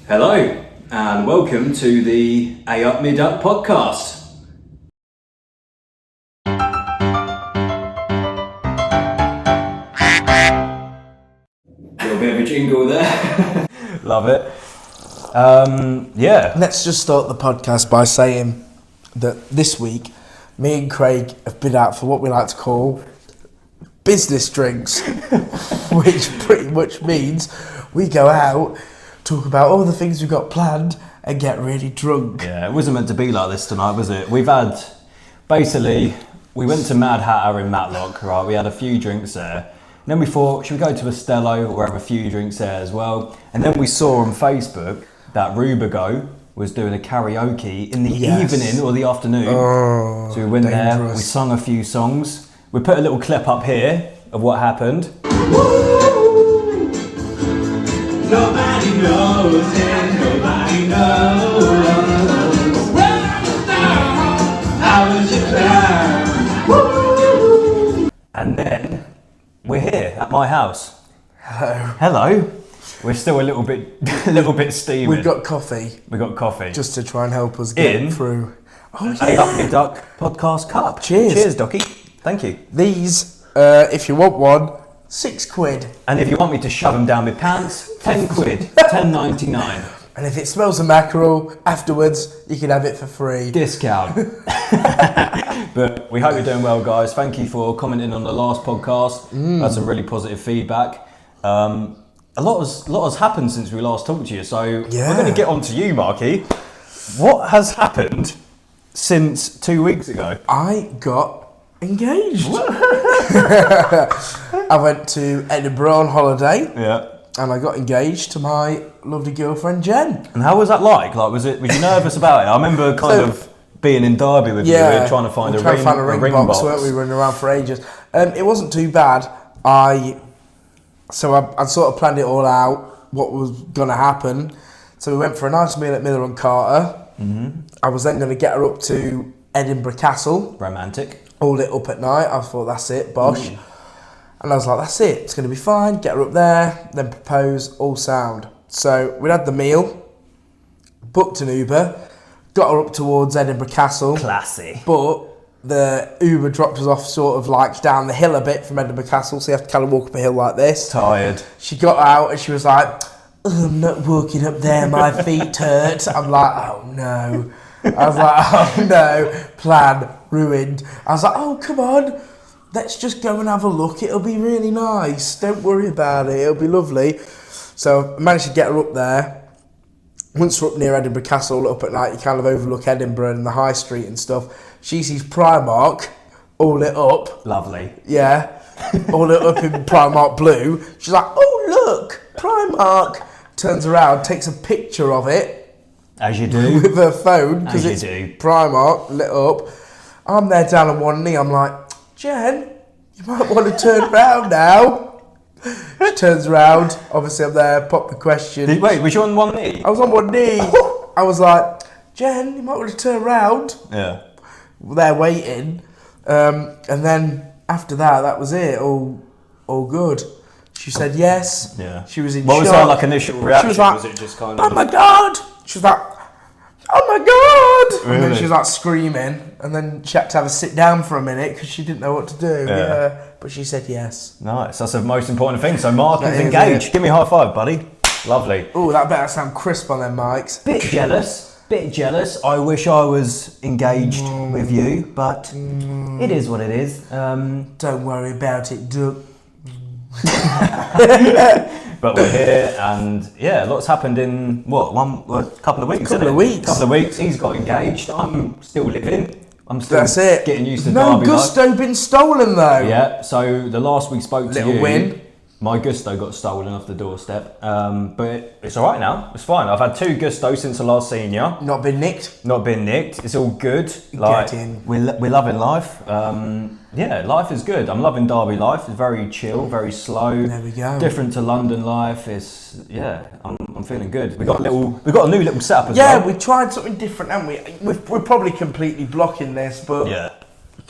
Hello, and welcome to the Ayup podcast. A little bit of a jingle there. Love it. Yeah. Let's just start the podcast by saying that this week, me and Craig have been out for what we like to call business drinks, which pretty much means we go out, talk about all the things we've got planned, and get really drunk. Yeah, it wasn't meant to be like this tonight, was it? We went to Mad Hatter in Matlock, right? We had a few drinks there. And then we thought, should we go to Estello or have a few drinks there as well? And then we saw on Facebook that Rubigo was doing a karaoke in the evening or the afternoon. Oh, so we went dangerous. there, we sung a few songs. We put a little clip up here of what happened. Nobody knows and nobody knows. How was your clown? And then we're here at my house. Hello. Hello. We're still a little bit steaming. We've got coffee. We got coffee. Just to try and help us get through. Oh, A Up Your Duck podcast cup. Cheers. Cheers, Docky. Thank you. These, if you want one, £6. And if you want me to shove them down my pants, 10 quid, 10.99. And if it smells of mackerel, afterwards, you can have it for free. Discount. But we hope you're doing well, guys. Thank you for commenting on the last podcast. That's some really positive feedback. A lot has happened since we last talked to you, so we're going to get on to you, Marky. What has happened since 2 weeks ago? I got engaged. I went to Edinburgh on holiday. Yeah. And I got engaged to my lovely girlfriend Jen. And how was that like? Was you nervous about it? I remember of being in Derby with you. We were trying to find a ring box. Weren't we running around for ages? It wasn't too bad. I sort of planned it all out, what was going to happen. So we went for a nice meal at Miller and Carter. Mm-hmm. I was then going to get her up to Edinburgh Castle. Romantic. All lit up at night. I thought, that's it, bosh. And I was like, that's it, it's going to be fine, get her up there, then propose, all sound. So we had the meal, booked an Uber, got her up towards Edinburgh Castle. Classy. But the Uber dropped us off sort of like down the hill a bit from Edinburgh Castle, so you have to kind of walk up a hill like this. Tired. She got out and she was like, I'm not walking up there, my feet hurt. I'm like, oh no. I was like, oh no, plan ruined. I was like, oh, come on. Let's just go and have a look. It'll be really nice. Don't worry about it. It'll be lovely. So I managed to get her up there. Once we're up near Edinburgh Castle, up at night, you kind of overlook Edinburgh and the high street and stuff. She sees Primark all lit up. Lovely. Yeah. All lit up in Primark blue. She's like, oh, look, Primark. Turns around, takes a picture of it. As you do. With her phone, because it's do. Primark lit up. I'm there down on one knee. I'm like, Jen, you might want to turn around now. She turns around. Obviously, I'm there. Pop the question. Wait, was you on one knee? I was on one knee. I was like, Jen, you might want to turn around. Yeah. They're waiting. And then after that was it. All good. She said yes. Yeah. She was in What shock. was her initial reaction? She was like, was it just kind of... oh my God. She was like, oh my God. Really? And then she was like screaming. And then she had to have a sit down for a minute because she didn't know what to do. Yeah. But she said yes. Nice. That's the most important thing. So Mark is That is engaged. it. Give me a high five, buddy. Lovely. Oh, that better sound crisp on them mics. Bit jealous. I wish I was engaged with you, but it is what it is. Don't worry about it, duck. But we're here, and lots happened in a couple of weeks. Couple of weeks. He's got engaged. I'm still living. I'm still That's it. getting used to no Derby gusto life. been stolen though. Yeah. So the last we spoke to Little you, win. my gusto got stolen off the doorstep. But it's all right now. It's fine. I've had 2 gustos since I last seen you. Not been nicked. Not been nicked. It's all good. Get in. We're loving life. Life is good. I'm loving Derby life. It's very chill, very slow. There we go. Different to London life. I'm feeling good. We've got a new little setup as well. Yeah, we tried something different, haven't we? We're probably completely blocking this, but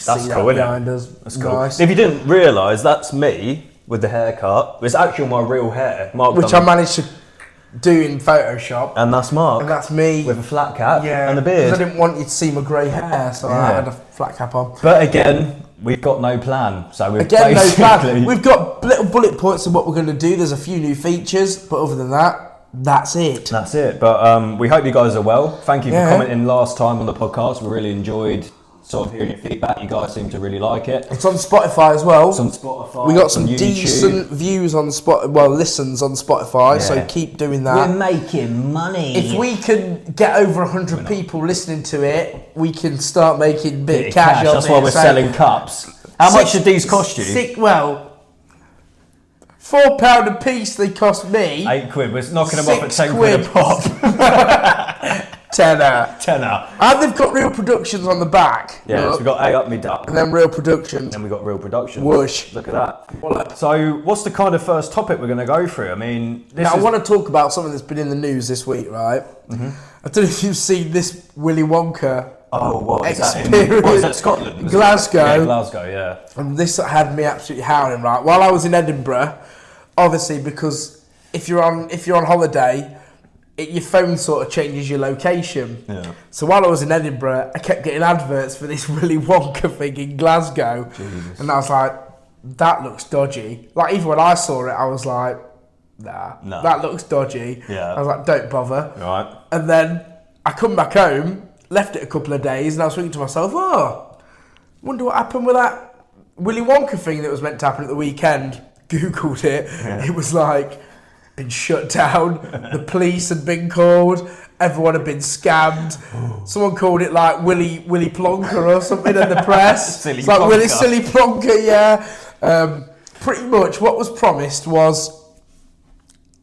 that's see cool, that isn't behind it? us. That's cool. Nice. If you didn't realise, that's me with the haircut. It's actually my real hair. Mark Which I managed to doing Photoshop. And that's Mark. And that's me. With a flat cap Yeah, and a beard. because I didn't want you to see my grey hair, so I had a flat cap on. But again, we've got no plan. So we've Again, no basically... plan. We've got little bullet points of what we're going to do. There's a few new features, but other than that, that's it. That's it. But we hope you guys are well. Thank you for commenting last time on the podcast. We really enjoyed sort of hearing your feedback. You guys seem to really like it. It's on Spotify as well. It's on Spotify. We got some on decent views on listens on Spotify. So keep doing that. We're making money. If we can get over 100 people listening to it, we can start making bit of cash. That's why we're selling cups. How much did these cost you? £4 a piece they cost me. £8. We're knocking them off at 10 quid a pop. Tenner. And they've got real productions on the back. Yeah, so we've got Ayup, me duck. And then real productions. And we've got real productions. Whoosh. Look at that. So, what's the kind of first topic we're going to go through? I mean, I want to talk about something that's been in the news this week, right? Mm-hmm. I don't know if you've seen this Willy Wonka experience. What is that, Scotland? Glasgow. Yeah, Glasgow, yeah. And this had me absolutely howling, right? While I was in Edinburgh, obviously, because if you're on holiday, your phone sort of changes your location. Yeah. So while I was in Edinburgh, I kept getting adverts for this Willy Wonka thing in Glasgow. Jesus. And I was like, that looks dodgy. Like, even when I saw it, I was like, nah, that looks dodgy. Yeah. I was like, don't bother. Right. And then I come back home, left it a couple of days, and I was thinking to myself, wonder what happened with that Willy Wonka thing that was meant to happen at the weekend. Googled it. Yeah. It was like, been shut down. The police had been called. Everyone had been scammed. Someone called it like Willy Plonker or something in the press. Silly it's like Plonker. Willy Silly Plonker, yeah. Pretty much what was promised was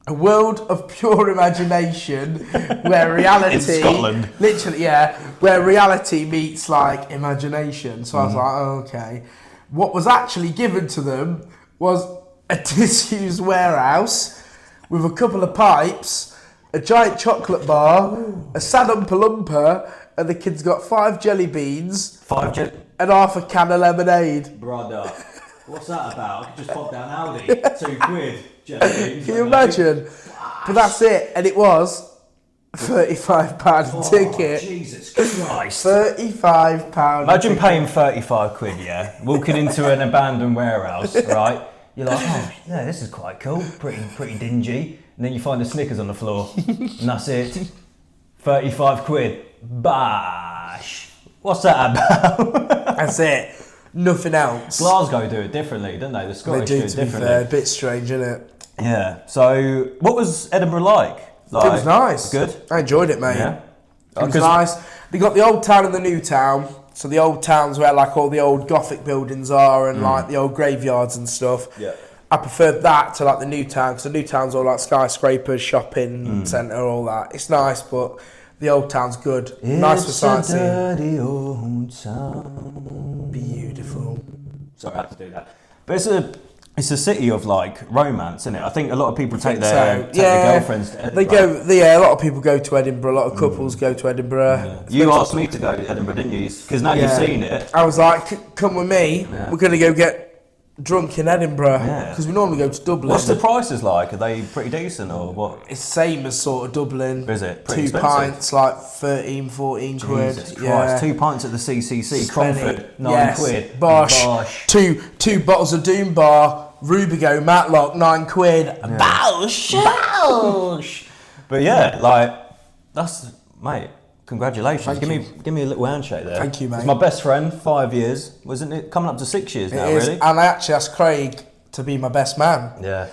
a world of pure imagination where reality... In Scotland. Literally, yeah. Where reality meets like imagination. So I was like, okay. What was actually given to them was a disused warehouse with a couple of pipes, a giant chocolate bar, a sad Oompa-Loompa, and the kids got 5 jelly beans and half a can of lemonade. Brother, what's that about? I could just pop down Aldi, £2, jelly beans. Can you imagine? But that's it, and it was £35 a ticket. Jesus Christ. £35 Imagine paying £35, yeah, walking into an abandoned warehouse, right? You're like, oh, yeah, this is quite cool, pretty dingy. And then you find the Snickers on the floor, and that's it. £35. Bash. What's that about? That's it. Nothing else. Glasgow do it differently, don't they? The Scottish do it differently. Fair, a bit strange, isn't it? Yeah. So, what was Edinburgh like? It was nice. Good? I enjoyed it, mate. Yeah. It was nice. They got the old town and the new town. So the old town's where like all the old Gothic buildings are and like the old graveyards and stuff. Yeah. I preferred that to like the new town because the new town's all like skyscrapers, shopping centre, all that. It's nice, but the old town's good. Nice for sightseeing. Dirty old town. Beautiful. Sorry, I had to do that. But it's a city of like romance, isn't it? I think a lot of people take their girlfriends to Edinburgh. A lot of people go to Edinburgh. A lot of couples go to Edinburgh. Yeah. You asked me to go to Edinburgh, didn't you? Because now you've seen it. I was like, come with me. Yeah. We're going to go get drunk in Edinburgh because we normally go to Dublin. What's the prices like? Are they pretty decent or what? It's same as sort of Dublin. Is it? Pretty 2 expensive? pints, like 13, 14 quid. Jesus Christ. Yeah. 2 pints at the CCC, Cromford, 9 quid. Bosh. Two bottles of Doom Bar, Rubigo, Matlock, 9 quid. Yeah. Bosh. But yeah, like, that's, mate, congratulations. Give me a little handshake there. Thank you, mate. It's my best friend, 5 years. Wasn't it coming up to 6 years now, really? And I actually asked Craig to be my best man. Yeah.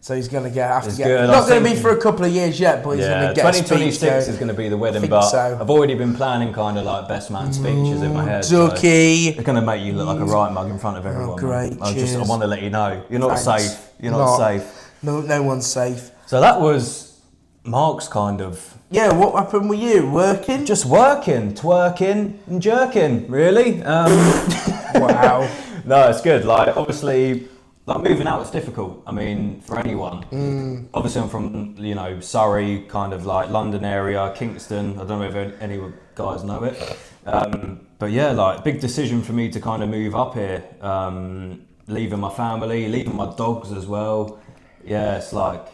So he's going to have to get... Good. Not going to be for a couple of years yet, but he's going to get 2026 is going to be the wedding, but I've already been planning kind of like best man speeches in my head. Ducky. So it's going to make you look like a right mug in front of everyone. Oh, great. I want to let you know. You're not safe. You're not safe. No one's safe. So that was Mark's kind of... Yeah, what happened with you? Working? Just working, twerking and jerking, really. Wow. No, it's good. Like, obviously... Like moving out is difficult. I mean, for anyone. Obviously, I'm from Surrey, kind of like London area, Kingston. I don't know if any guys know it, but yeah, like big decision for me to kind of move up here, leaving my family, leaving my dogs as well. Yeah, it's like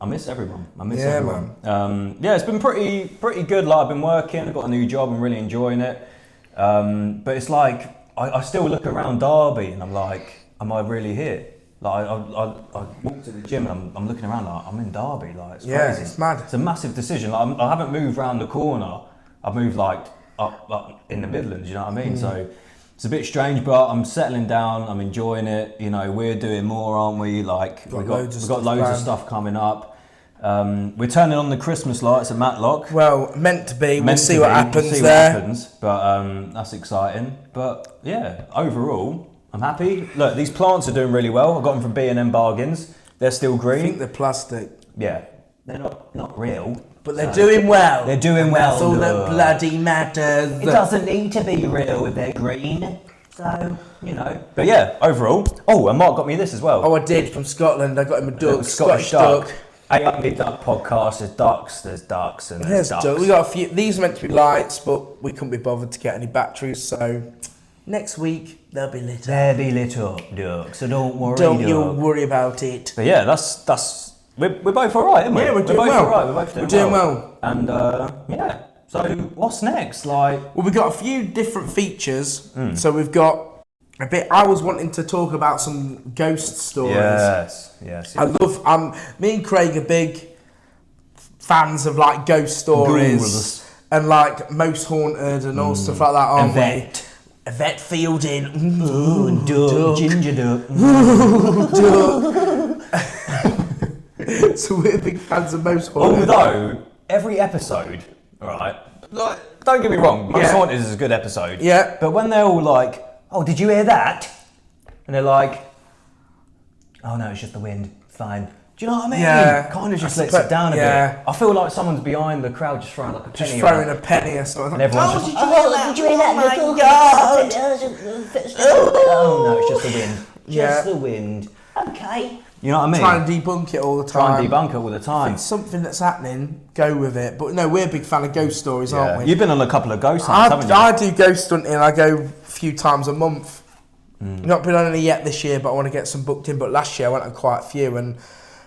I miss everyone. I miss Yeah, everyone. Yeah, it's been pretty good. Like I've been working, I've got a new job, I'm really enjoying it. But it's like I still look around Derby and I'm like, am I really here? Like I walk to the gym and I'm looking around like I'm in Derby. Like it's crazy. It's mad. It's a massive decision. Like I haven't moved round the corner. I've moved like up in the Midlands. You know what I mean? So it's a bit strange, but I'm settling down. I'm enjoying it. You know, we're doing more, aren't we? Like we've got loads of stuff coming up. We're turning on the Christmas lights at Matlock. Well, meant to be. We'll see what happens there. But that's exciting. But yeah, overall, I'm happy. Look, these plants are doing really well. I got them from B&M Bargains. They're still green. I think they're plastic. Yeah, they're not real. But they're doing well. They're doing well. That's all that bloody matters. It doesn't need to be real if they're green. So, you know. But yeah, overall. Oh, and Mark got me this as well. Oh, I did, from Scotland. I got him a duck, Scottish duck. Agony Duck podcast. There's ducks, and there's ducks. We got a few. These are meant to be lights, but we couldn't be bothered to get any batteries. So next week they'll be lit up. They'll be lit up, duck. So don't worry. Don't you worry about it. But yeah, that's. We're both all right, aren't we? Yeah, we're doing well. All right. We're doing well. And yeah. So what's next? Like, well, we've got a few different features. So we've got a bit. I was wanting to talk about some ghost stories. Yes. I love. Me and Craig are big fans of like ghost stories. Ghouls. And like Most Haunted and all stuff like that, aren't Yvette. we? Yvette Fielding. Ooh, duck. Ginger duck. Ooh, duck. So we're big fans of Most Haunted. Although every episode, right? Like, don't get me wrong, Most Haunted is a good episode. Yeah. But when they're all like, "Oh, did you hear that?" and they're like, "Oh no, it's just the wind. Fine." Do you know what I mean? Yeah. Kind of just lets it down a bit. I feel like someone's behind the crowd just throwing like a penny. Just throwing a penny or something. And everyone's just, did you hear that? Oh my God. Oh no, it's just the wind. Just the wind. Okay. You know what I mean? Trying to debunk it all the time. Try and debunk it all the time. If it's something that's happening, go with it. But no, we're a big fan of ghost stories, aren't we? You've been on a couple of ghost hunts, haven't you? I do ghost hunting. I go a few times a month. Not been on any yet this year, but I want to get some booked in. But last year I went on quite a few, and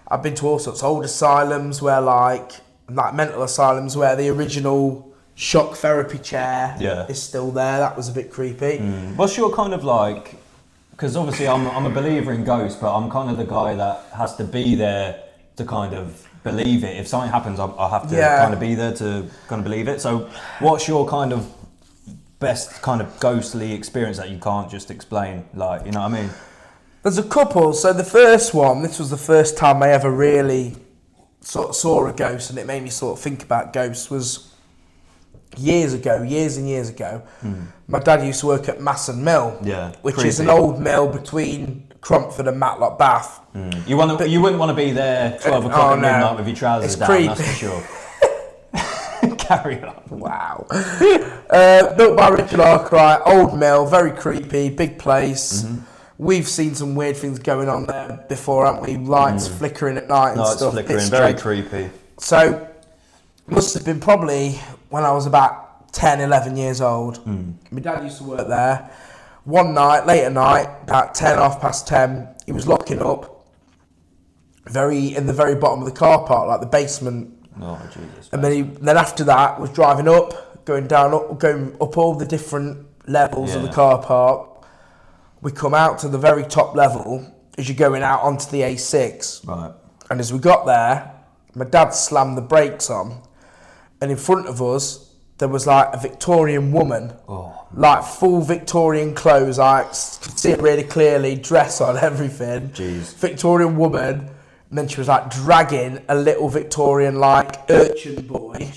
I've been to all sorts of old asylums where like mental asylums where the original shock therapy chair is still there. That was a bit creepy. What's your kind of like? Because obviously I'm a believer in ghosts, but I'm kind of the guy that has to be there to kind of believe it. If something happens, I have to kind of be there to kind of believe it. So what's your kind of best kind of ghostly experience that you can't just explain? Like, you know what I mean? There's a couple. So the first one, this was the first time I ever really sort of saw a ghost, and it made me sort of think about ghosts, was years and years ago. My dad used to work at Masson Mill, which is an old mill between Cromford and Matlock Bath. You wouldn't want to be there 12 o'clock at midnight with your trousers down, creepy. that's for sure. Carry on. Wow. Built by Richard Arkwright, old mill, very creepy, big place. We've seen some weird things going on there before, haven't we? Lights flickering at night and stuff. Lights flickering, very creepy. So, must have been probably when I was about 10, 11 years old. My dad used to work there. One night, late at night, about 10, half past 10, he was locking up in the very bottom of the car park, like the basement. Oh, Jesus. And then after that, was driving up, going up all the different levels of the car park. We come out to the very top level as you're going out onto the A6. Right. And as we got there, my dad slammed the brakes on, and in front of us there was like a Victorian woman, like full Victorian clothes, I could see it really clearly, dress on, everything. Jeez. Victorian woman, and then she was like dragging a little Victorian like urchin boy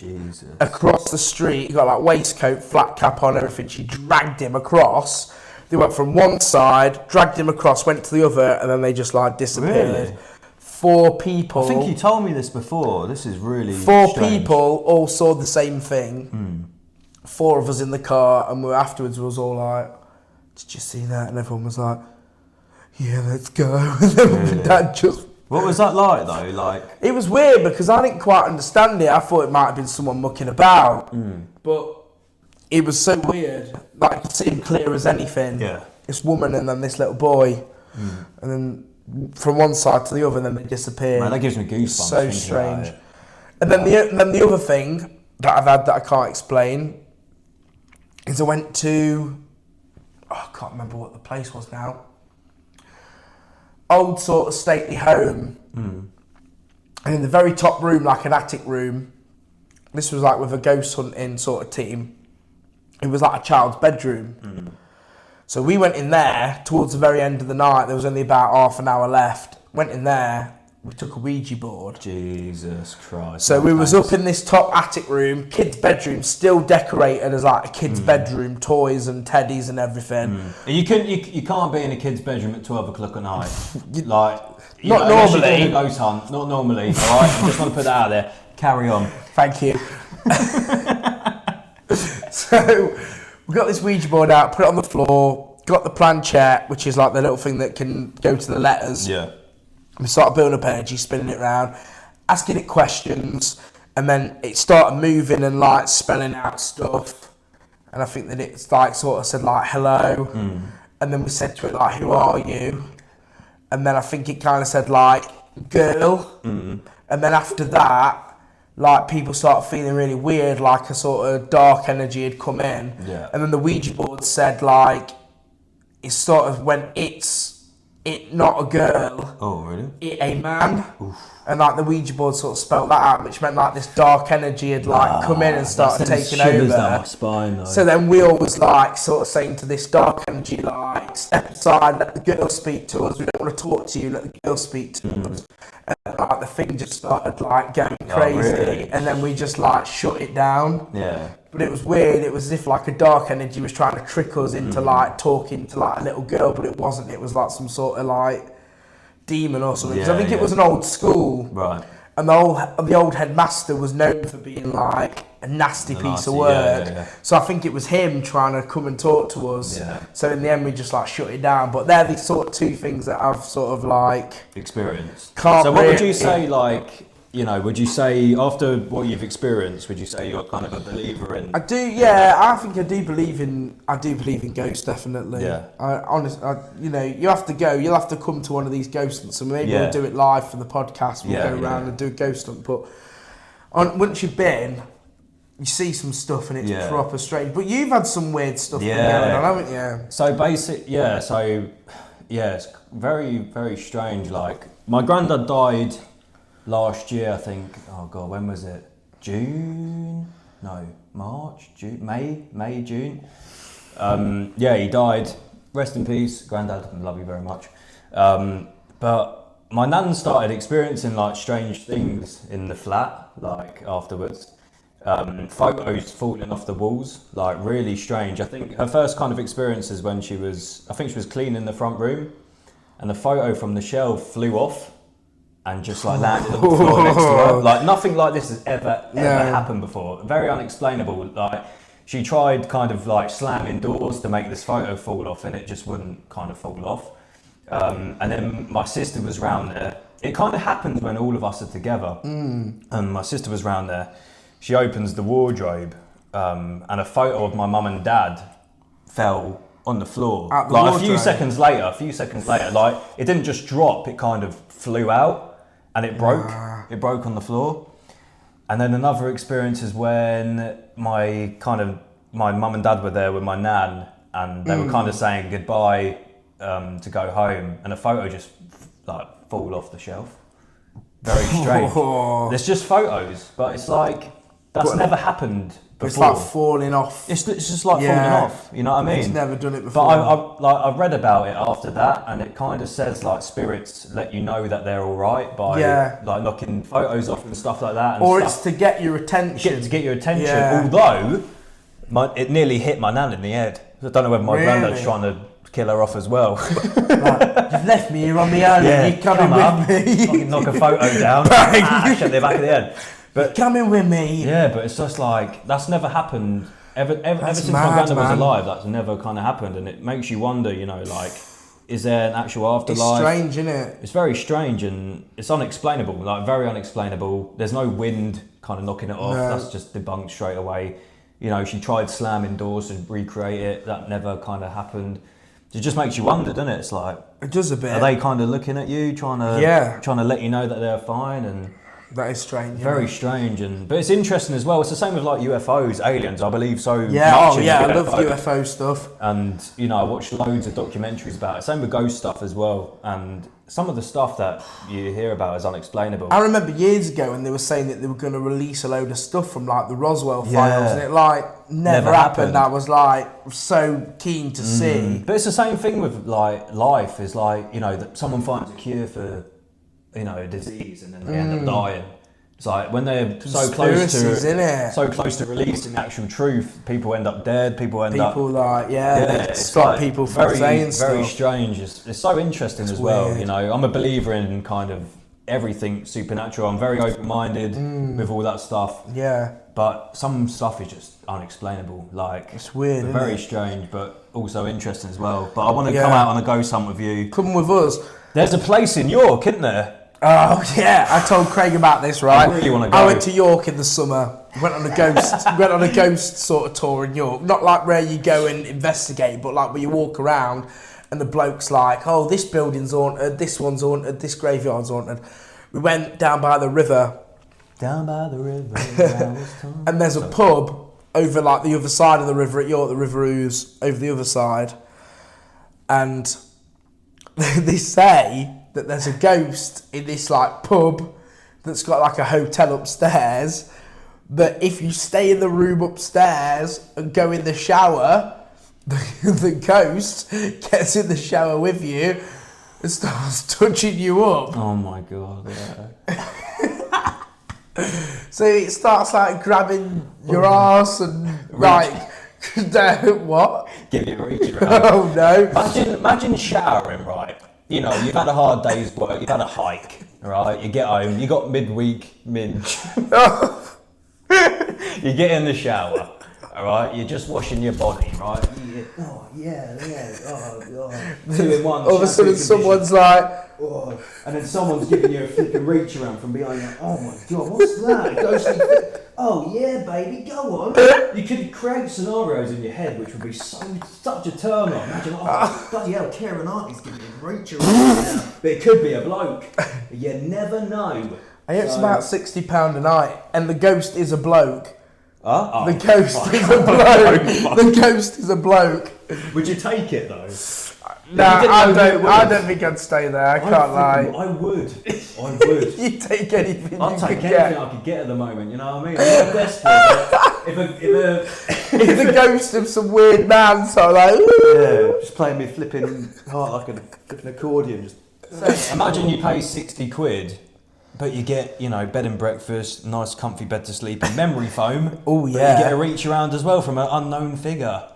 across the street. He got like waistcoat, flat cap on, everything. She dragged him across. They went from one side, dragged him across, went to the other, and then they just like disappeared. Really? 4 people. I think you told me this before. This is really 4 strange. people all saw the same thing. 4 of us in the car, and afterwards we was all like, "Did you see that?" And everyone was like, "Yeah, let's go." And then Dad just. What was that like though? Like, it was weird because I didn't quite understand it. I thought it might have been someone mucking about, but it was so weird. Like, I could see him clear as anything. Yeah. This woman and then this little boy, and then from one side to the other, and then they disappeared. Man, that gives me goosebumps. So thinking strange. about it. And then the other thing that I've had that I can't explain is I went to, I can't remember what the place was now. Old sort of stately home. And in the very top room, like an attic room, this was like with a ghost hunting sort of team. It was like a child's bedroom. So we went in there towards the very end of the night. There was only about half an hour left. Went in there. We took a Ouija board. Jesus Christ. So we was up in this top attic room, kid's bedroom, still decorated as like a kid's bedroom, toys and teddies and everything. You can't be in a kid's bedroom at 12 o'clock at night. Like, Not unless you're normally. doing a ghost hunt. Not normally. All right. I just want to put that out there. Carry on. Thank you. So we got this Ouija board out, put it on the floor, got the planchette, which is like the little thing that can go to the letters. Yeah. We started building up energy, spinning it around, asking it questions, and then it started moving and like spelling out stuff. And I think that it's like sort of said like hello, and then we said to it like, who are you? And then I think it kind of said like girl, and then after that, like people started feeling really weird, like a sort of dark energy had come in. Yeah. And then the Ouija board said like, it sort of went it not a girl. Oh, really? It a man. And like the Ouija board sort of spelled that out, which meant like this dark energy had like come in and started taking over. Down my spine, though. So then we all was like sort of saying to this dark energy like, step aside, let the girl speak to us. We don't want to talk to you, let the girl speak to us. And like the thing just started like going crazy, really? and then we just like shut it down. Yeah. But it was weird. It was as if like a dark energy was trying to trick us into like talking to like a little girl, but it wasn't. It was like some sort of like demon or something. 'Cause I think it was an old school, Right. and the old headmaster was known for being like a nasty piece of work. Yeah. So I think it was him trying to come and talk to us. Yeah. So in the end, we just like shut it down. But they're the sort of two things that I've sort of like Experience. can't. So what would really- you say, like, you know, would you say after what you've experienced, would you say you're kind of a believer in? I do, yeah. I think I do believe in ghosts, definitely. Yeah. You know, you have to go. You'll have to come to one of these ghost hunts. So maybe Yeah. we'll do it live for the podcast. We'll Yeah, go around and do a ghost hunt. But once you've been, you see some stuff and it's Yeah. proper strange. But you've had some weird stuff Yeah. going on, haven't you? So it's very, very strange. Like, my granddad died last year, I think. Oh God, when was it? June? No, March? June? May, June? He died. Rest in peace, granddad. Love you very much. But my nan started experiencing like strange things in the flat, like afterwards. Photos falling off the walls, like really strange. I think her first kind of experience is when she was cleaning the front room, and the photo from the shelf flew off and just like landed on the floor next to her. Like nothing like this has ever happened before. Very unexplainable. Like she tried kind of like slamming doors to make this photo fall off, and it just wouldn't kind of fall off. And then my sister was round there. It kind of happens when all of us are together. And my sister was round there. She opens the wardrobe, and a photo of my mum and dad fell on the floor. At the like wardrobe? a few seconds later, like it didn't just drop, it kind of flew out and it broke. It broke on the floor. And then another experience is when my mum and dad were there with my nan, and they were kind of saying goodbye to go home, and a photo just like fall off the shelf. Very strange. There's just photos, but it's like that's never happened before. It's like falling off. It's just like falling off. You know what I mean? It's never done it before. But I've read about it after that, and it kind of says like spirits let you know that they're all right by like knocking photos off and stuff like that. And or stuff. it's to get your attention. To get your attention. Yeah. Although it nearly hit my nan in the head. I don't know whether my granddad's trying to kill her off as well. Like, you've left me here on my own. You're coming with me. Fucking knock a photo down. Shut the back of the head. But coming with me. yeah, but it's just like that's never happened ever since mad, my granddad was man. alive. That's never kind of happened, and it makes you wonder. You know, like, is there an actual afterlife? It's strange, isn't it? It's very strange and it's unexplainable. Like very unexplainable. There's no wind kind of knocking it off. No. That's just debunked straight away. You know, she tried slamming doors to recreate it. That never kind of happened. it just makes you wonder, doesn't it? It's like, It does a bit. are they kind of looking at you, trying to let you know that they're fine? And that is strange. very strange, but it's interesting as well. It's the same with like UFOs, aliens. I believe so. Yeah, much in I UFO. love UFO stuff. And I watched loads of documentaries about it. Same with ghost stuff as well. And some of the stuff that you hear about is unexplainable. I remember years ago when they were saying that they were going to release a load of stuff from like the Roswell files, and it like never happened. I was like so keen to see. But it's the same thing with like life. Is like that someone finds a cure for a disease and then they end up dying. It's like when they're so close to releasing the actual truth, people end up dead. People stop people from saying stuff. Very strange. It's so interesting as well. Weird. I'm a believer in kind of everything supernatural. I'm very open-minded with all that stuff. Yeah. But some stuff is just unexplainable. Like it's weird. Very strange, but also interesting as well. But I want to come out on a ghost hunt with you. Come with us. There's a place in York, isn't there? Oh yeah, I told Craig about this, right? I really want to go. I went to York in the summer. Went on a ghost sort of tour in York. Not like where you go and investigate, but like where you walk around and the bloke's like, "Oh, this building's haunted, this one's haunted, this graveyard's haunted." We went down by the river. Down by the river. And there's a pub over like the other side of the river at York, the River Ouse, over the other side. And they say that there's a ghost in this like pub that's got like a hotel upstairs, that if you stay in the room upstairs and go in the shower, the ghost gets in the shower with you and starts touching you up. Oh my god, yeah. So it starts like grabbing your arse and like what? Give you a reach around. Oh no. Imagine showering, right? You've had a hard day's work, you've had a hike, right? You get home, you got midweek minge. You get in the shower, all right? You're just washing your body, right? Oh, yeah, oh, God. 2 in 1. All of a sudden someone's like... Oh. And then someone's giving you a flipping reach around from behind you. Oh my God, what's that? Ghostly. Oh yeah, baby, go on. You could create scenarios in your head which would be such a turn on. Imagine, bloody hell, Karen Hartley's giving me a reach around now. But it could be a bloke. You never know. It's about £60 a night, and the ghost is a bloke. Huh? The ghost is a bloke. The ghost is a bloke. Would you take it though? No, I don't think I'd stay there. I can't lie. I would. You'd take anything. I'd take anything I could get at the moment. You know what I mean? I'm not desperate. If the ghost of some weird man, so like, just playing me flipping heart like a flipping accordion. Just imagine you pay 60 quid. But you get, bed and breakfast, nice comfy bed to sleep in, memory foam. Oh yeah. But you get a reach around as well from an unknown figure.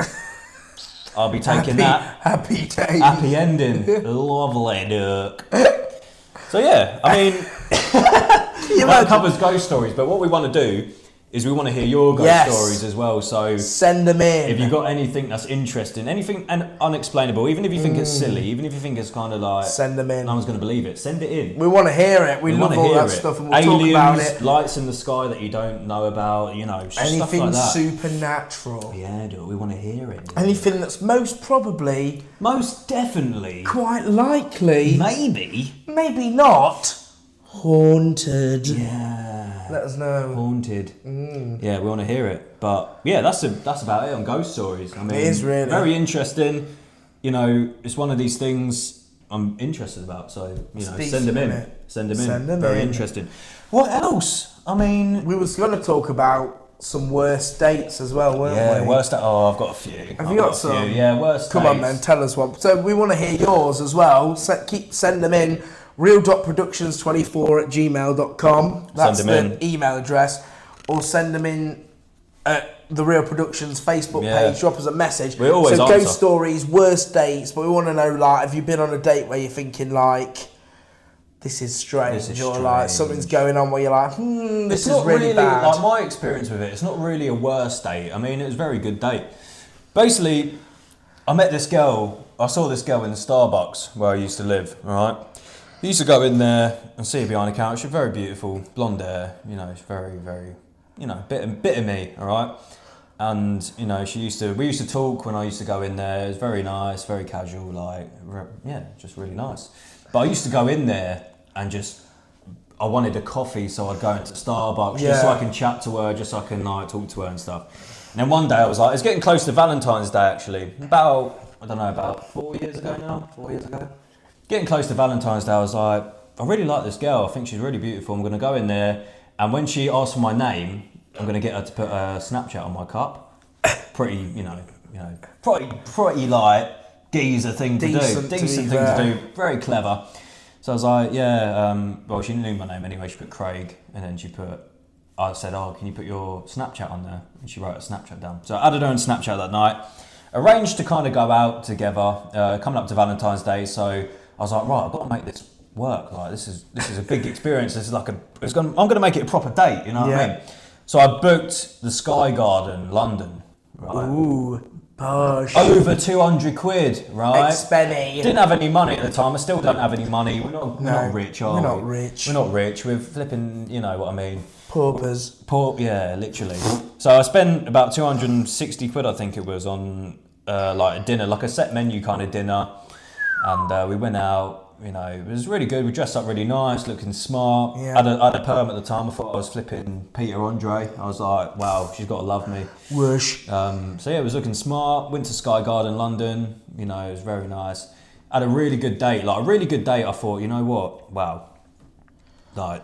I'll be taking that. Happy day. Happy ending. Lovely duck. So yeah, I mean, that covers ghost stories. But what we want to do is we want to hear your ghost stories as well. So send them in. If you've got anything that's interesting, anything unexplainable, even if you think it's silly, even if you think it's kind of like... Send them in. No one's going to believe it. Send it in. We want to hear it. We love all that stuff and we'll Aliens, talk about it. Lights in the sky that you don't know about, anything stuff like that. Supernatural. Yeah, we want to hear it. Anything that's most definitely... Quite likely... Maybe not... Haunted. Yeah. Let us know. Haunted. Yeah, we want to hear it. But yeah, that's about it on ghost stories. I mean, it is really very interesting. It's one of these things I'm interested about. So send them in. Send them in. Very interesting. What else? I mean, we was going to talk about some worst dates as well, weren't we? Yeah, worst. Oh, I've got a few. Have you got some? Yeah, worst. Come on, then, tell us one. So we want to hear yours as well. Send them in. real.productions24@gmail.com. That's the email address. Or send them in at the Real Productions Facebook page. Drop us a message. We always answer. Ghost stories, worst dates, but we want to know, like, have you been on a date where you're thinking, like, this is strange, or like something's going on where you're like, this is really bad. Like my experience with it, it's not really a worst date. I mean, it was a very good date. Basically, I met this girl. I saw this girl in Starbucks where I used to live. All right. I used to go in there and see her behind the counter. She's very beautiful, blonde hair. She's very, very, bit of me, all right? And you know, we used to talk when I used to go in there. It was very nice, very casual, like just really nice. But I used to go in there and I wanted a coffee, so I'd go into Starbucks just so I can chat to her, just so I can like talk to her and stuff. And then one day I was like, it's getting close to Valentine's Day actually, about 4 years ago now, 4 years ago. Getting close to Valentine's Day, I was like, I really like this girl. I think she's really beautiful. I'm going to go in there, and when she asks for my name, I'm going to get her to put a Snapchat on my cup. Pretty, pretty like geezer thing to do. Decent thing to do. Very clever. So I was like, well, she knew my name anyway. She put Craig, and then I said, can you put your Snapchat on there? And she wrote a Snapchat down. So I added her on Snapchat that night. Arranged to kind of go out together, coming up to Valentine's Day. So I was like, right, I've got to make this work. Like this is a big experience. This is like I'm going to make it a proper date. You know what I mean? So I booked the Sky Garden, London. Right. Ooh, posh. Over 200 quid, right? Expenny. Didn't have any money at the time. I still don't have any money. We're not rich, are we? We're not rich. We're not rich. We're flipping, you know what I mean. Paupers. Yeah, literally. So I spent about 260 quid, I think it was, on like a dinner, like a set menu kind of dinner. And we went out. You know, it was really good. We dressed up really nice, looking smart. Yeah. I had a perm at the time. I thought I was flipping Peter Andre. I was like, wow, she's got to love me. Whoosh. So yeah, it was looking smart. Went to Sky Garden, London. You know, it was very nice. Had a really good date. Like a really good date. I thought, you know what? Wow. Like,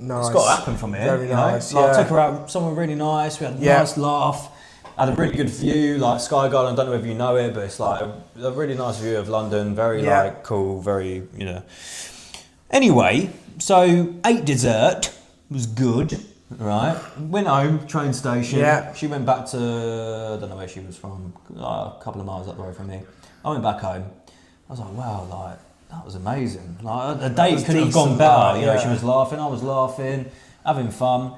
nice. It's got to happen from here. Very nice. Like, I took her out somewhere really nice. We had a nice laugh. Had a really good view, like Sky Garden. I don't know if you know it, but it's like a really nice view of London. Very like cool, very, you know. Anyway, so ate dessert, was good, right? Went home, train station. Yeah. She went back to, I don't know where she was from, a couple of miles up the road from me. I went back home. I was like, wow, like that was amazing. Like a date couldn't have gone better. You know, she was laughing, I was laughing, having fun.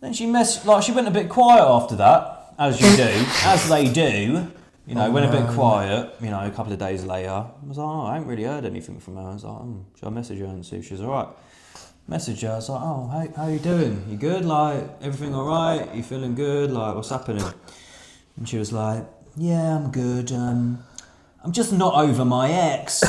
Then she went a bit quiet after that. As you do, as they do, you know, went a bit quiet, you know, a couple of days later. I was like, I ain't really heard anything from her. I was like, should I message her and see if she's alright? Message her, I was like, how you doing? You good? Like, everything alright? You feeling good? Like, what's happening? And she was like, yeah, I'm good. I'm just not over my ex.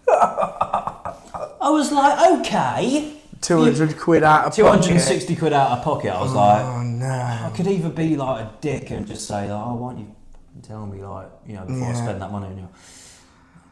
I was like, okay. 200 quid out of 260 quid out of pocket. I was like, oh no. I could either be like a dick and just say, why don't you tell me, like, you know, before I spend that money on you.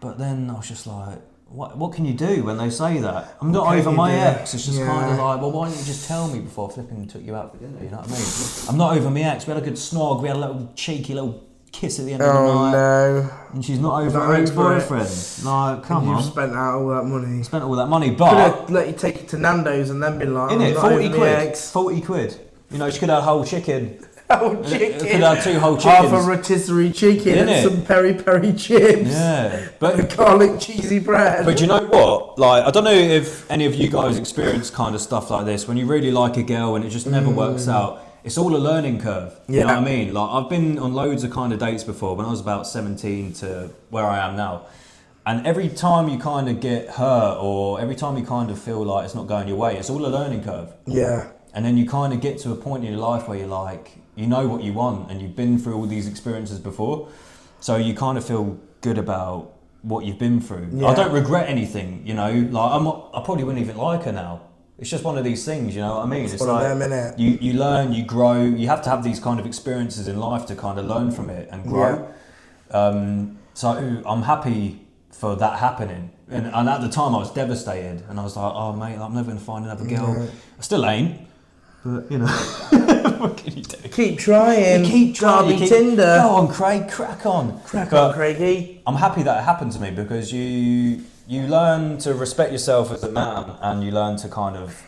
But then I was just like, what can you do when they say that? I'm not over my ex. It's just kind of like, well, why don't you just tell me before I flipping took you out for dinner? You know what I mean? I'm not over my ex. We had a good snog. We had a little cheeky little kiss at the end of the night. No. And she's not over her ex-boyfriend. Like, come on. You've spent out all that money. Spent all that money, but... Could have let you take it to Nando's and then be like, innit, 40 quid. 40 quid. You know, she could have whole chicken. Whole chicken. Could have 2 whole chickens. Half a rotisserie chicken and some peri-peri chips. Yeah. But and garlic cheesy bread. But you know what? Like, I don't know if any of you guys experience kind of stuff like this, when you really like a girl and it just never works out. It's all a learning curve. You know what I mean? Like, I've been on loads of kind of dates before when I was about 17 to where I am now. And every time you kind of get hurt or every time you kind of feel like it's not going your way, it's all a learning curve. Yeah. And then you kind of get to a point in your life where you're like, you know what you want and you've been through all these experiences before. So you kind of feel good about what you've been through. Yeah. I don't regret anything, you know? Like, I probably wouldn't even like her now. It's just one of these things, you know what I mean? It's like you learn, you grow. You have to have these kind of experiences in life to kind of learn from it and grow. Yeah. So I'm happy for that happening. And at the time I was devastated and I was like, oh mate, I'm never going to find another girl. No. I still ain't, but you know, what can you do? Keep trying. You keep trying. Tinder. Go on, Craig, crack on. Crack on, Craigie. I'm happy that it happened to me because you learn to respect yourself as a man and you learn to kind of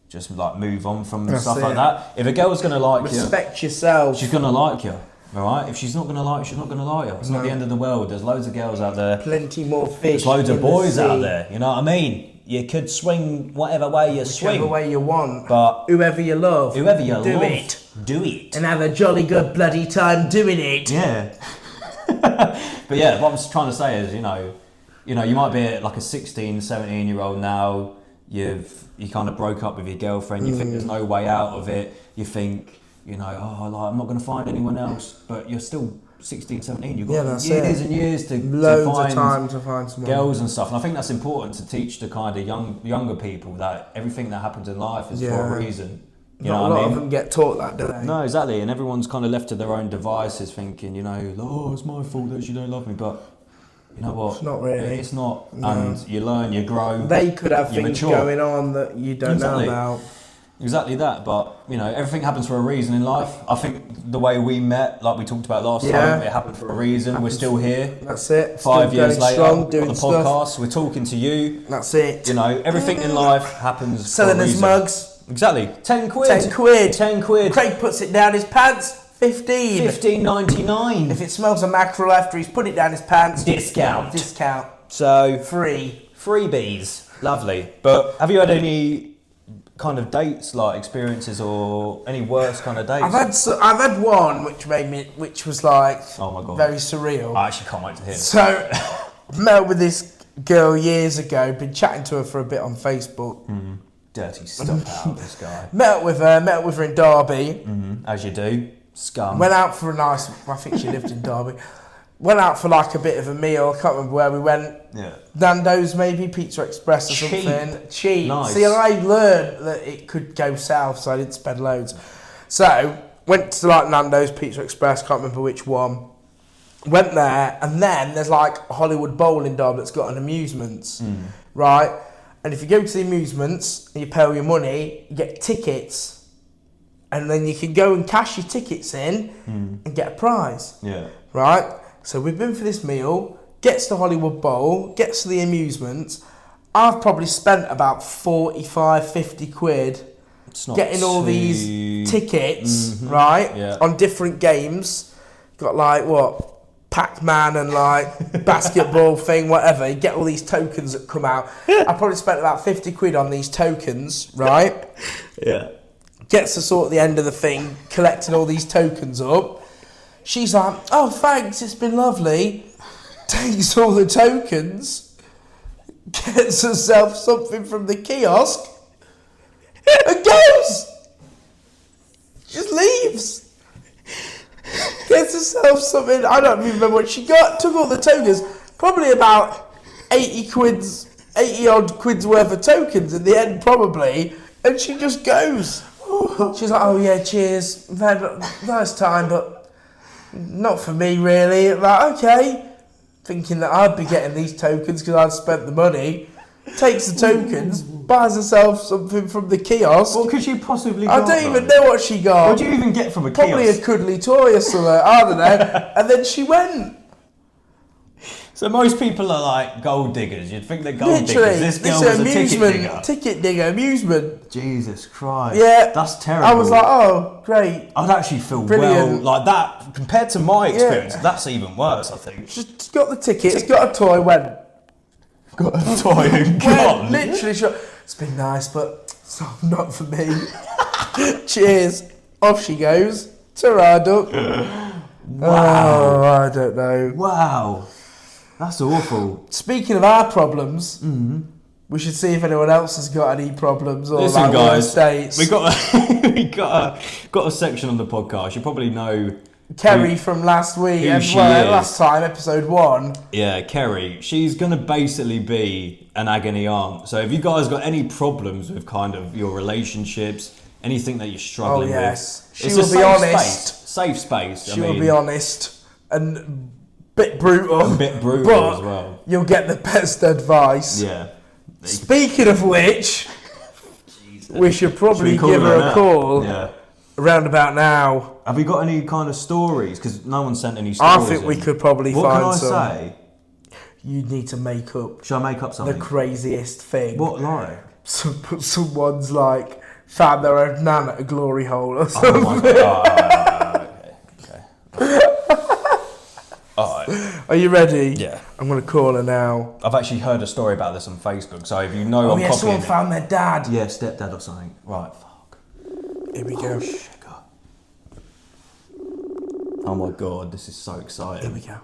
just like move on from stuff like that. If a girl's going to like you, respect yourself. She's going to like you, alright? If she's not going to like you, she's not going to like you. It's not the end of the world. There's loads of girls out there. Plenty more fish. There's loads of boys out there, you know what I mean? You could swing whatever way you swing. Whichever way you want. But whoever you love. Do it. Do it. And have a jolly good bloody time doing it. Yeah. But yeah, what I'm trying to say is, you know, you might be like a 16, 17-year-old now. You kind of broke up with your girlfriend. You think there's no way out of it. You think, you know, oh, like, I'm not going to find anyone else, but you're still 16, 17. You've got that's years it. and years to Loads find of time to find someone. girls and stuff. And I think that's important to teach the kind of younger people that everything that happens in life is for a reason. You know Not a what lot I mean? of them get taught that, do they? No, exactly. And everyone's kind of left to their own devices thinking, you know, oh, it's my fault that you don't love me. But you know what? It's not really. It's not. No. And you learn, you grow. They could have you things mature. going on that you don't know about. Exactly that. But, you know, everything happens for a reason in life. I think the way we met, like we talked about last time, it happened for a reason. We're still here. That's it. 5 years Still later, strong, on doing the stuff. podcast, we're talking to you. That's it. You know, everything in life happens Selling for a us reason. mugs. Exactly. 10 quid. 10 quid. 10 quid. Craig puts it down his pants. 15. 15.99. If it smells of mackerel after he's put it down his pants. Discount. So free. Freebies. Lovely. But have you had any kind of dates, like experiences, or any worse kind of dates? I've had one which was like Oh my God. very surreal. I actually can't wait to hear. So met with this girl years ago. Been chatting to her for a bit on Facebook. Dirty stuff out, this guy. Met with her in Derby. As you do. Scum. Went out for a nice. I think she lived in Derby. Went out for like a bit of a meal. I can't remember where we went. Yeah. Nando's maybe, Pizza Express or Cheap. something. Cheap. Nice. See, I learned that it could go south, so I didn't spend loads. So went to like Nando's, Pizza Express. Can't remember which one. Went there, and then there's like a Hollywood Bowl in Derby that's got an amusements, right? And if you go to the amusements and you pay all your money, you get tickets, and then you can go and cash your tickets in and get a prize. Yeah. Right? So we've been for this meal, gets to Hollywood Bowl, gets to the amusements. I've probably spent about 45, 50 quid It's not getting all these tickets, right? Yeah. On different games. Got like, what? Pac-Man and like basketball thing, whatever. You get all these tokens that come out. I probably spent about 50 quid on these tokens, right? Yeah. Gets to sort of the end of the thing, collecting all these tokens up. She's like, oh, thanks, it's been lovely. Takes all the tokens, gets herself something from the kiosk, and goes. Just leaves. Gets herself something, I don't even remember what she got, took all the tokens, probably about 80 odd quid's worth of tokens in the end probably, and she just goes. She's like, oh yeah, cheers, had a nice time, but not for me really. Like, okay, thinking that I'd be getting these tokens because I'd spent the money. Takes the tokens, buys herself something from the kiosk. What could she possibly I got, don't even though? know what she got. What do you even get from a Probably kiosk? a cuddly toy or something, I don't know. And then she went. So most people are like gold diggers. You'd think they're gold Literally, diggers. This girl was a amusement, ticket digger. amusement. Jesus Christ. Yeah. That's terrible. I was like, oh, great. I'd actually feel Brilliant. well like that compared to my experience. That's even worse, I think. Just got the tickets, got a toy, went. Got a toy and Went, gone. literally, it's been nice, but it's not for me. Cheers. Off she goes. Ta-ra, duck. Wow. Oh, I don't know. Wow. That's awful. Speaking of our problems, we should see if anyone else has got any problems or Listen, like guys, worst dates. we got a section on the podcast. You probably know Kerry from last week, who she is. last time, episode 1. Yeah, Kerry. She's gonna basically be an agony aunt. So if you guys got any problems with kind of your relationships, anything that you're struggling yes. with, She it's will a be safe honest. space. Safe space. She will be honest and bit brutal. A bit brutal but as well. You'll get the best advice. Yeah. Speaking of which, we should probably call give her now? a call Yeah. around about now. Have we got any kind of stories? Because no one sent any stories. I think we in. could probably What find can I some. say? You need to make up Should I make up the something? craziest thing. What like? Someone's like found their own nan at a glory hole or something. Oh my god. Okay. Alright. Are you ready? Yeah. I'm going to call her now. I've actually heard a story about this on Facebook, so if you know Oh I'm yeah, copying someone it. found their dad. Yeah, stepdad or something. Right, fuck. Here we go. God. Oh my god, this is so Here exciting. we go.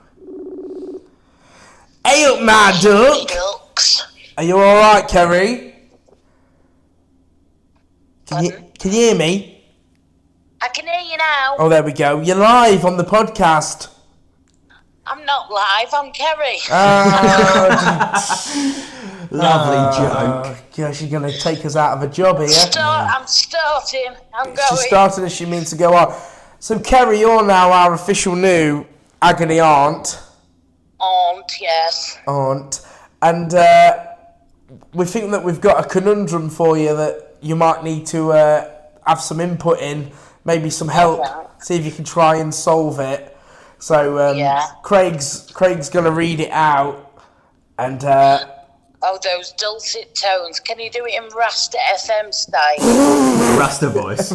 Ayup, my duck. Are you alright, Kerry? Can you hear me? I can hear you now. Oh, there we go. You're live on the podcast. I'm not live, I'm Kerry. Lovely joke. Gosh, you're going to take us out of a job here. I'm starting. I'm going. She's starting as she means to go on. So, Kerry, you're now our official new Agony Aunt. Aunt, yes. Aunt. And we think that we've got a conundrum for you that you might need to have some input in, maybe some help, see if you can try and solve it. So Craig's going to read it out, and oh, those dulcet tones. Can you do it in Rasta FM style? Rasta voice.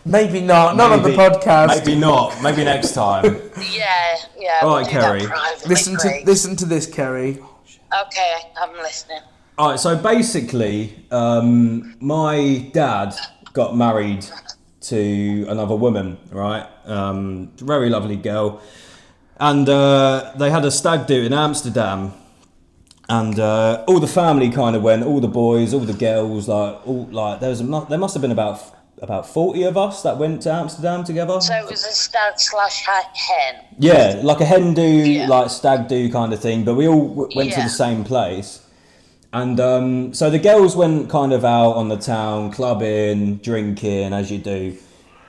Maybe not on the podcast. Maybe not. Maybe next time. Yeah. All We'll right, do Kerry. that privately, Craig. Listen to this, Kerry. Okay, I'm listening. All right. So basically, my dad got married to another woman, right? Very lovely girl, and they had a stag do in Amsterdam, and all the family kind of went, all the boys, all the girls, there must have been about 40 of us that went to Amsterdam together. So it was a stag/hen. Yeah, like a hen do, like stag do kind of thing, but we all went to the same place. And so the girls went kind of out on the town, clubbing, drinking, as you do.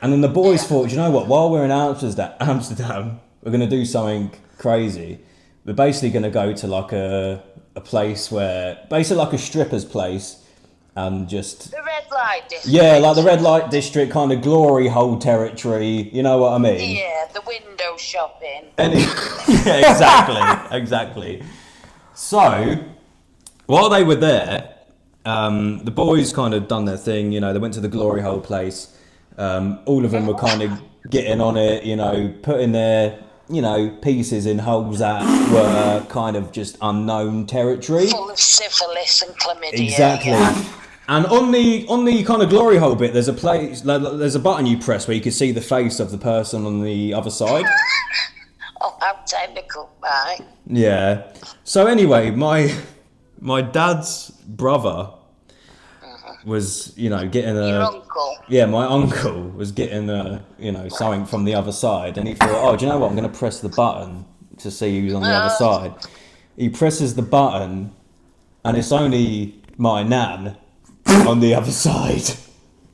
And then the boys thought, you know what, while we're in Amsterdam, we're going to do something crazy. We're basically going to go to like a place where, basically like a stripper's place, and just... The red light district. Yeah, like the red light district, kind of glory hole territory, you know what I mean? Yeah, the window shopping. Yeah, exactly. So... while they were there, the boys kind of done their thing, you know, they went to the glory hole place. All of them were kind of getting on it, you know, putting their, you know, pieces in holes that were kind of just unknown territory. Full of syphilis and chlamydia. Exactly. Yeah. And on the kind of glory hole bit, there's a button you press where you can see the face of the person on the other side. Oh, how technical, right? Yeah. So anyway, my dad's brother was, you know, getting Your uncle? Yeah, my uncle was getting something from the other side, and he thought, oh, do you know what? I'm going to press the button to see who's on the other side. He presses the button, and it's only my nan on the other side,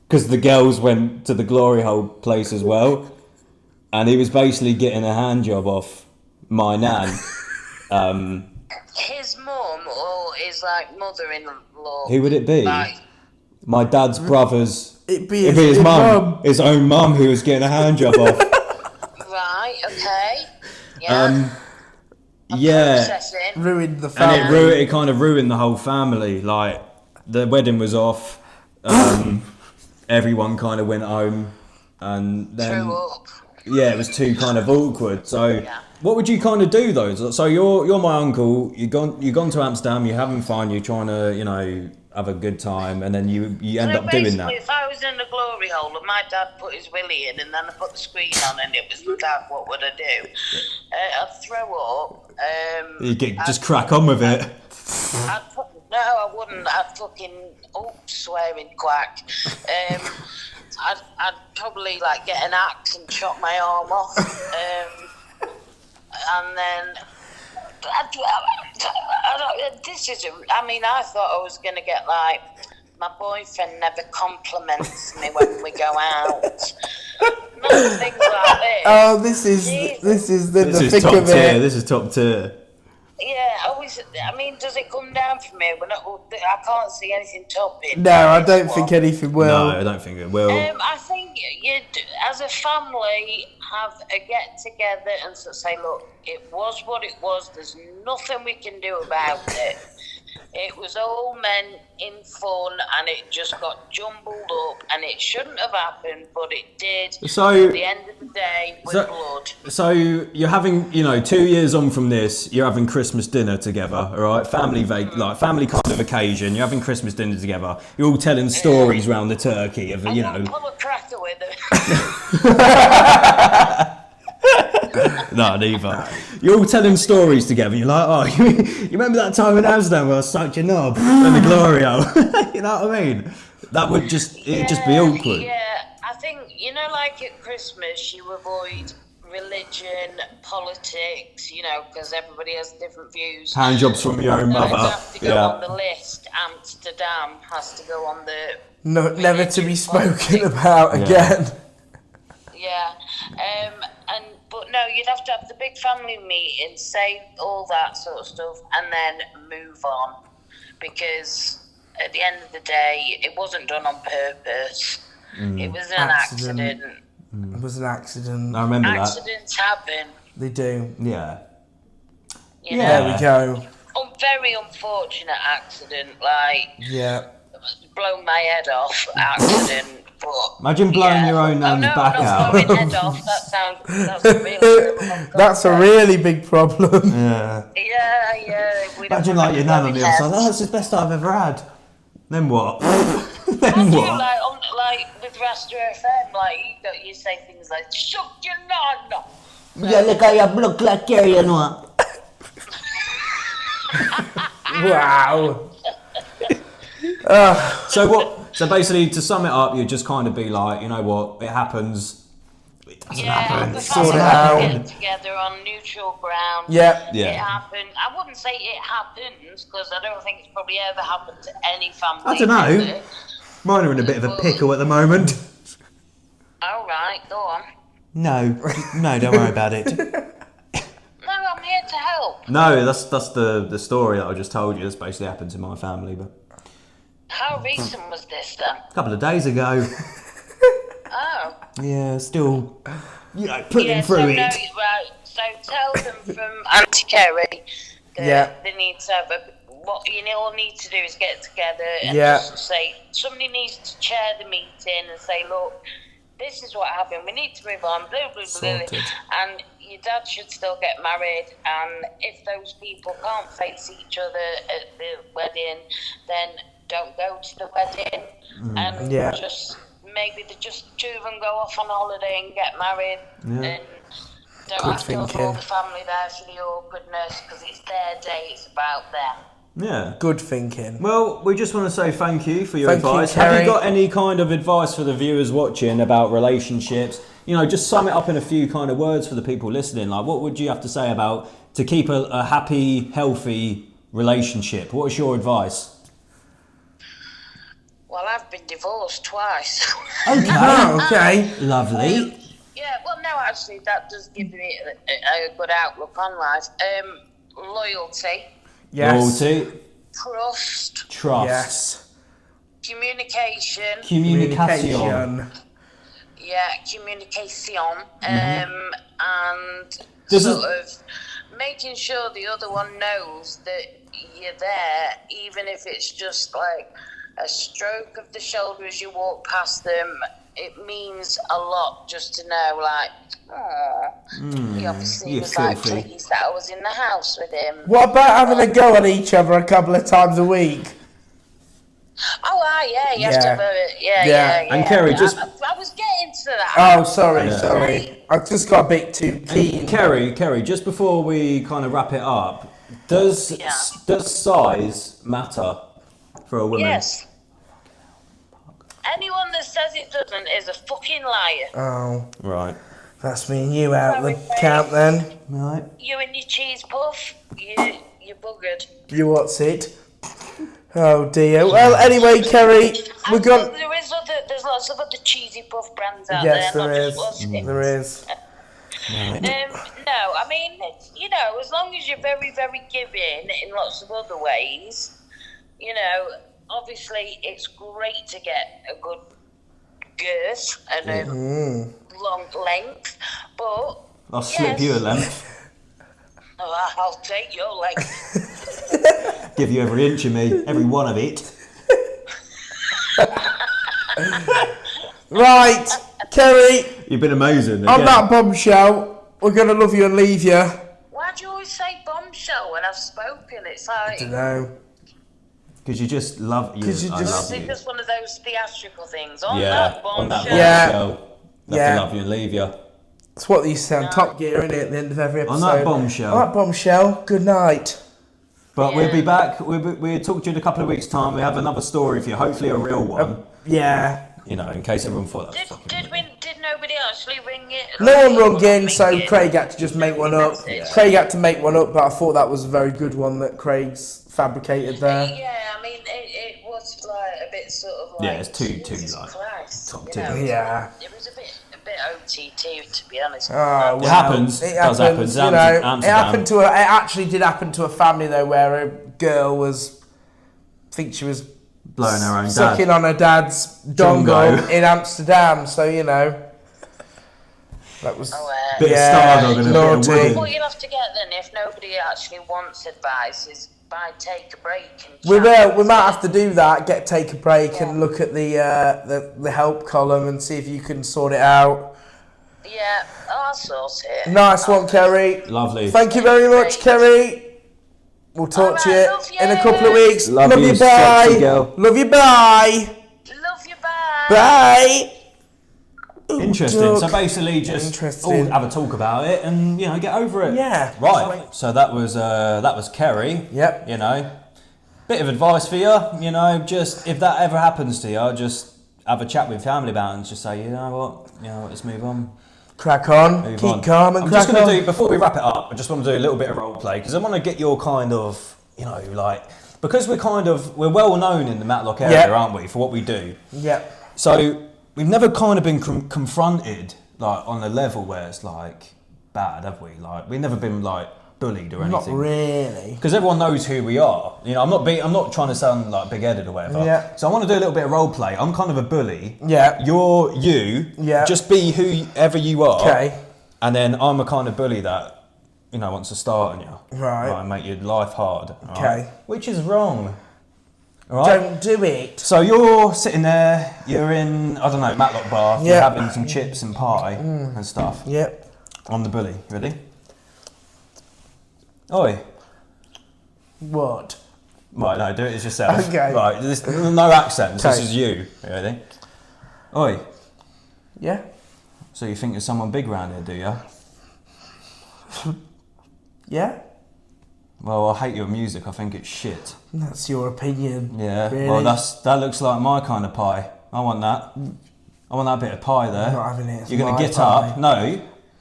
because the girls went to the glory hole place as well, and he was basically getting a hand job off my nan. His mum or his mother-in-law? Who would it be? My dad's brother's. It'd be his mum, his own mum, who was getting a hand job off. Right. Okay. Yeah. Yeah. Ruined the family. And it kind of ruined the whole family. Like, the wedding was off. Everyone kind of went home, and then Threw up. Yeah, it was too kind of awkward. So, what would you kind of do though? So you're my uncle. You've gone to Amsterdam. You're having fun. You're trying to, you know, have a good time, and then you end up doing that. If I was in the glory hole and my dad put his willy in, and then I put the screen on, and it was my dad, what would I do? I'd throw up. Just crack on with it. No, I wouldn't. I'd fucking swearing quack. I'd probably get an axe and chop my arm off, and then I thought I was gonna get my boyfriend never compliments me when we go out. Things like this. Oh, this is the thick of it. This is top tier. Yeah, does it come down for me? I can't see anything topping. No, I don't think anything will. No, I don't think it will. I think you, as a family, have a get together and say, look, it was what it was. There's nothing we can do about it. It was all meant in fun, and it just got jumbled up, and it shouldn't have happened, but it did. So at the end of the day, with blood. So you're having, 2 years on from this, you're having Christmas dinner together, all right? Family family kind of occasion. You're having Christmas dinner together. You're all telling stories around the turkey of, Pull a cracker with it. No, neither. You're all telling stories together. You're like, oh, you remember that time in Amsterdam where I sucked your knob in the glory hole? You know what I mean? That would it'd just be awkward. Yeah, I think, you know, like at Christmas, you avoid religion, politics, you know, because everybody has different views. Hand jobs from your own mother. Those have to go on the list. Amsterdam has to go on the... No, never to be spoken politics. about again. Yeah. But no, you'd have to have the big family meeting, say all that sort of stuff, and then move on. Because at the end of the day, it wasn't done on purpose. It was an accident. It was an accident. I remember Accidents happen. They do. that. Yeah. You know, There we go. very unfortunate accident, like Yeah. blown my head off accident. But Imagine blowing your own nan's back out. Blowing head off. That's really That's a really big problem. Yeah. Yeah. We don't Imagine want like your to nan blow on the his other head. side. Oh, that's the best I've ever had. Then what? I Then do, what? like with Rasta FM, like you say things like "Suck your nana." Ya le caía block la carrier no. Wow. So what? So basically, to sum it up, you'd just kind of be like, you know what? It happens. It doesn't happen. The Sort family it out. get together on neutral ground. Yeah. Yeah. It happened. I wouldn't say it happens because I don't think it's probably ever happened to any family. I don't know. has it? Mine are in a bit of a pickle at the moment. All right, go on. No, don't worry about it. No, I'm here to help. No, that's the story that I just told you. That's basically happened to my family, but How recent was this then? a couple of days ago. Oh. Yeah, still, putting through it. Right. So tell them from Auntie Kerry that they need to have what you all need to do is get together and just say somebody needs to chair the meeting and say, look, this is what happened. We need to move on. Blah blah blah. And your dad should still get married. And if those people can't face each other at the wedding, then don't go to the wedding. And just maybe just two of them go off on holiday and get married. And don't have to have all the family there for the awkwardness because it's their day. It's about them. Yeah. Good thinking. Well, we just want to say thank you for your Thank you, advice. Have you Kerry. got any kind of advice for the viewers watching about relationships? You know, just sum it up in a few kind of words for the people listening. Like, what would you have to say about to keep a happy, healthy relationship? What is your advice? Well, I've been divorced twice. Okay. Oh, okay. Lovely. Yeah, well, no, actually, that does give me a good outlook on life. Loyalty, Yes. Loyalty, trust, trust, communication, communication. communication, and This sort of making sure the other one knows that you're there, even if it's just like a stroke of the shoulder as you walk past them. It means a lot just to know, like, he obviously you was like filthy. pleased that I was in the house with him. What about having a go at each other a couple of times a week? Oh, yeah, you have to have a, Yeah. And Kerry, just- I was getting to that. Oh, sorry. I just got a bit too keen. Kerry, just before we kind of wrap it up, does size matter for a woman? Yes. Anyone that says it doesn't is a fucking liar. Oh, Right. that's me and you out the camp then. Right. You and your cheese puff, you're buggered. You what's it? Oh dear. Well, anyway, Kerry, we're going. There's lots of other cheesy puff brands out Yes, there. there not is. just What's It. There is. No, I mean, you know, as long as you're very, very giving in lots of other ways, you know, obviously it's great to get a good girth and a long length, but I'll slip you a length. I'll take your length. Give you every inch of me, every one of it. Right, Kerry, You've been amazing. on again. that bombshell, we're going to love you and leave you. Why do you always say bombshell when I've spoken? It's like, No. Because you just love you. 'Cause you I just- love is it you. just one of those theatrical things? On Yeah, that on that bombshell. Yeah. bombshell. Yeah. Love you and leave you. It's what they used to say on Top Gear, isn't it, at the end of every episode? On that bombshell. On that bombshell, good night. But we'll be back. We'll talk to you in a couple of weeks' time. We have another story for you, hopefully a real one. Yeah. You know, in case everyone thought that was Did actually ring it? No one rung in, Ring so it. Craig had to just make one up. Message. Craig had to make one up, but I thought that was a very good one that Craig's fabricated there. Yeah, I mean, it was like a bit sort of like. Yeah, it's too Jesus like Christ, top you tier. know, Yeah. It was a bit OTT, to be honest. Oh, well, It happens. It Does happens. happen. You know, Amsterdam. it happened to. It actually did happen to a family though, where a girl was, I think she was Blowing her own sucking dad. on her dad's Jongo. dongle in Amsterdam. So you know, that was Bit of yeah, Stardog and a bit of naughty. wood. What you'll have to get then, if nobody actually wants advice, is by take a break and We chat. will. We might have to do that. Take a break and look at the help column and see if you can sort it out. Yeah, I'll sort it. Nice one, Kerry. Lovely. Thank you very much, Kerry. We'll talk to Alright, love you in a you. couple of weeks. Love you, bye. sexy girl. Love you, bye. Love you, bye. Bye. Interesting. Joke. So basically, just Interesting. all have a talk about it and get over it. Yeah. Right. So that was Kerry. Yep. Bit of advice for you. Just if that ever happens to you, just have a chat with family about it and just say, you know what, let's move on. Crack on. Move Keep on. calm and I'm crack just going on. to do, before we wrap it up, I just want to do a little bit of role play because I want to get your kind of, because we're well known in the Matlock area, Yep. aren't we, for what we do. Yep. So we've never kind of been confronted on a level where it's bad, have we? We've never been bullied or Not anything. really. Because everyone knows who we are. I'm not trying to sound big-headed or whatever. Yeah. So I want to do a little bit of role play. I'm kind of a bully. Yeah. You're you. Yeah. Just be whoever you are. Okay. And then I'm a kind of bully that wants to start on you. Right. And make your life hard. Okay. Right? Which is wrong. All right. Don't do it. So you're sitting there. You're in Matlock Bar. You're Yeah. having some chips and pie and stuff. Yep. I'm the bully. Ready? Oi. What? Right, no, do it as yourself. Okay. Right, no accents, this Okay. is you. You ready? Oi, Yeah. so you think there's someone big round here, do you? Yeah. Well, I hate your music, I think it's shit. That's your opinion. Yeah, Really? well that looks like my kind of pie. I want that. I want that bit of pie there. I'm not having it. It's You're going my to get pie. up. No,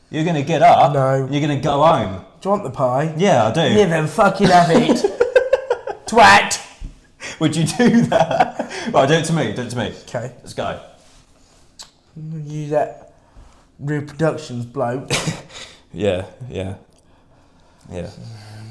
you're going to get up. No. You're going to go home. Do you want the pie? Yeah, I do. Yeah, then fucking have it. Twat. Would you do that? Right, do it to me, Okay. Let's go. You that reproductions bloke. Yeah.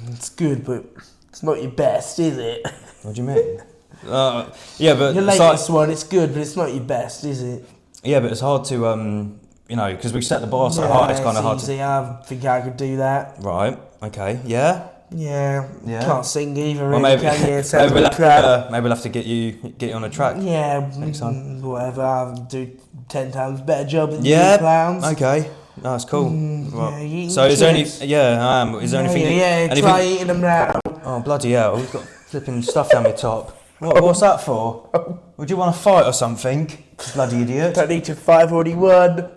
It's good, but it's not your best, is it? What do you mean? Yeah, but Your it's latest one, it's good, but it's not your best, is it? yeah, but it's hard to because we set the bar so high. It's kind of hard easy. I think I could do that. to. Right. Okay. Yeah. Yeah. Yeah. Can't sing either, Well, really, maybe can you? maybe Sounds we'll like have crap. to, maybe we'll have to get you on a track. Yeah, Next time. whatever. I'll do 10 times better job than Yeah. you clowns. Okay. No, that's cool. yeah, you eating So is there any? chips? Yeah, I am. Is there anything? Yeah, try eating them now. Oh bloody hell! We've got flipping stuff down my top. What's that for? Would you want to fight or something? Bloody idiot. Don't need to 5 already won.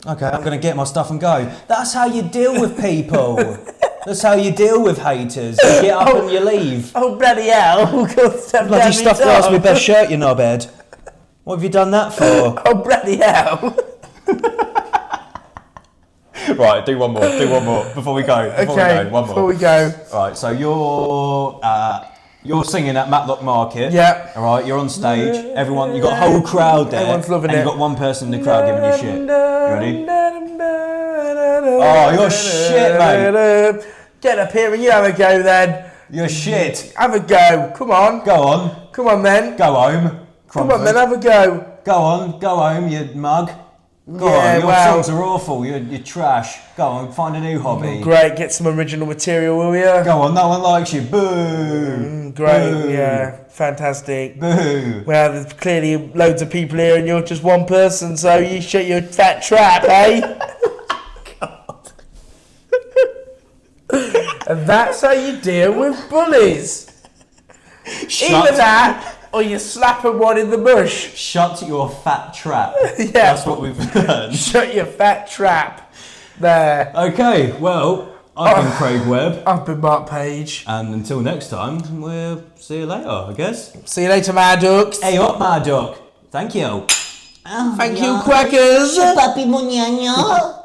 Okay, I'm going to get my stuff and go. That's how you deal with people. That's how you deal with haters. You get up and you leave. Oh, bloody hell. Bloody stuff past my best shirt, you knobhead. What have you done that for? Oh, bloody hell. Right, do one more before we go. Before we go. Right, so you're singing at Matlock Market. Yeah. All right, you're on stage. Everyone, you got a whole crowd there. Everyone's loving and it. you got one person in the crowd giving you shit. You ready? Oh, you're shit, mate. Get up here and you have a go then. You're shit. Have a go. Come on. Go on. Come on then. Go home. Come on then, have a go. Go on. Go home, you mug. Go Yeah, on. Your well. songs are awful. You're trash. Go on. Find a new hobby. Great, get some original material, will you? Go on. No one likes you. Boo. Great, Boo. yeah, fantastic. Boo. Well, there's clearly loads of people here and you're just one person, so you shut your fat trap, eh? And that's how you deal with bullies. Either that, or you slap them one in the bush. Shut your fat trap. Yeah. That's what we've learned. Shut your fat trap. There. Okay, well, I've been Craig Webb. I've been Mark Page. And until next time, we'll see you later, I guess. See you later, my ducks. Hey up, my duck. Thank you. Thank you, Quackers. Papi Muñaño.